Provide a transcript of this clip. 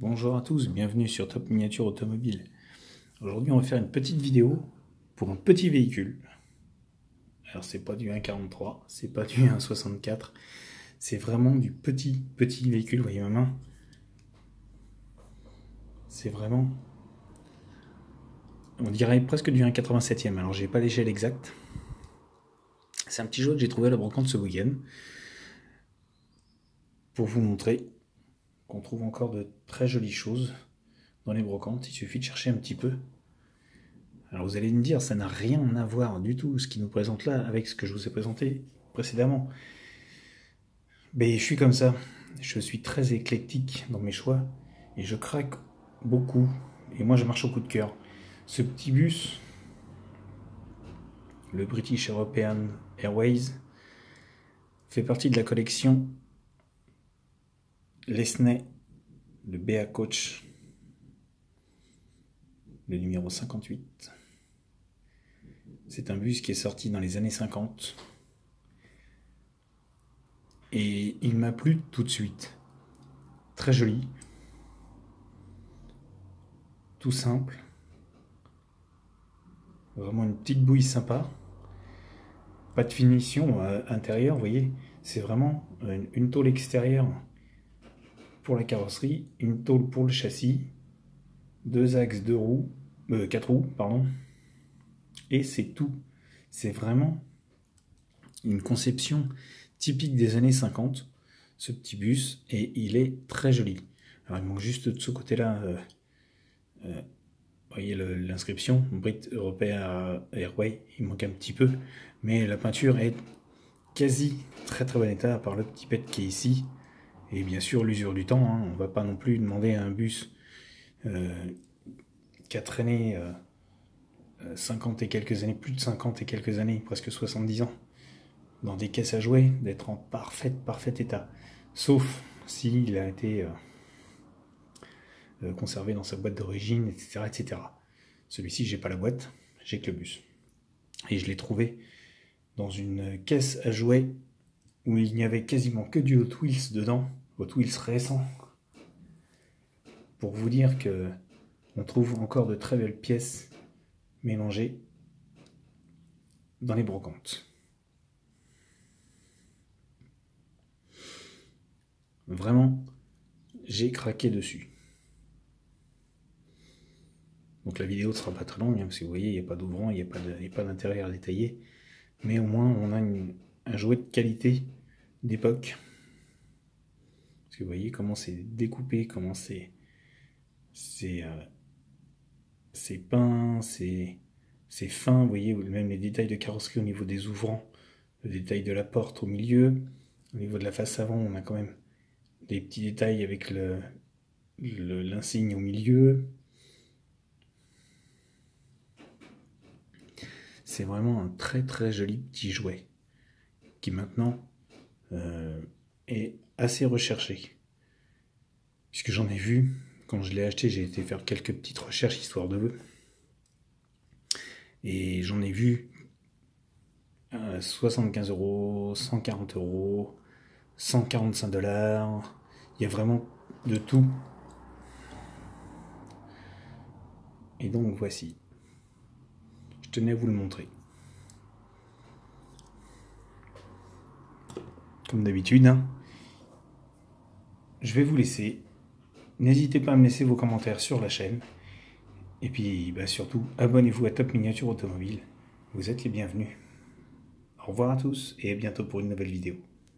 Bonjour à tous, bienvenue sur Top Miniature Automobile. Aujourd'hui on va faire une petite vidéo pour un petit véhicule. Alors c'est pas du 1,43, c'est pas du 1,64, c'est vraiment du petit véhicule, vous voyez ma main. C'est vraiment, on dirait presque du 1,87e, alors j'ai pas l'échelle exacte. C'est un petit jeu que j'ai trouvé à la brocante ce week-end pour vous montrer qu'on trouve encore de très jolies choses dans les brocantes, il suffit de chercher un petit peu. Alors vous allez me dire, ça n'a rien à voir du tout ce qui nous présente là avec ce que je vous ai présenté précédemment. Mais je suis comme ça, je suis très éclectique dans mes choix et je craque beaucoup. Et moi je marche au coup de cœur. Ce petit bus, le British European Airways, fait partie de la collection Lesney, le BA Coach, le numéro 58. C'est un bus qui est sorti dans les années 50. Et il m'a plu tout de suite. Très joli. Tout simple. Vraiment une petite bouille sympa. Pas de finition intérieure, vous voyez. C'est vraiment une tôle extérieure pour la carrosserie, une tôle pour le châssis, deux axes, quatre roues, pardon. Et c'est tout. C'est vraiment une conception typique des années 50, ce petit bus, et il est très joli. Alors il manque juste de ce côté-là, vous voyez l'inscription, Brit European Airways, il manque un petit peu, mais la peinture est quasi très bon état, à part le petit pet qui est ici, et bien sûr l'usure du temps, hein. On va pas non plus demander à un bus qui a traîné 50 et quelques années, plus de 50 et quelques années, presque 70 ans, dans des caisses à jouets, d'être en parfait état. Sauf s'il a été conservé dans sa boîte d'origine, etc. Celui-ci, j'ai pas la boîte, j'ai que le bus. Et je l'ai trouvé dans une caisse à jouets où il n'y avait quasiment que du Hot Wheels dedans, Hot Wheels récent. Pour vous dire que on trouve encore de très belles pièces mélangées dans les brocantes. Vraiment, j'ai craqué dessus. Donc la vidéo ne sera pas très longue, hein, parce que vous voyez, il n'y a pas d'ouvrant, il n'y a pas d'intérieur détaillé. Mais au moins, on a un jouet de qualité d'époque. Parce que vous voyez comment c'est découpé, comment c'est peint, c'est fin. Vous voyez, même les détails de carrosserie au niveau des ouvrants, le détail de la porte au milieu. Au niveau de la face avant, on a quand même des petits détails avec l'insigne au milieu. C'est vraiment un très joli petit jouet qui maintenant est assez recherché. Puisque j'en ai vu, quand je l'ai acheté, j'ai été faire quelques petites recherches histoire de... Et j'en ai vu 75 €, 140 €, 145 $. Il y a vraiment de tout. Et donc voici. Je tenais à vous le montrer. Comme d'habitude, hein, je vais vous laisser. N'hésitez pas à me laisser vos commentaires sur la chaîne. Et puis surtout, abonnez-vous à Top Miniature Automobile. Vous êtes les bienvenus. Au revoir à tous et à bientôt pour une nouvelle vidéo.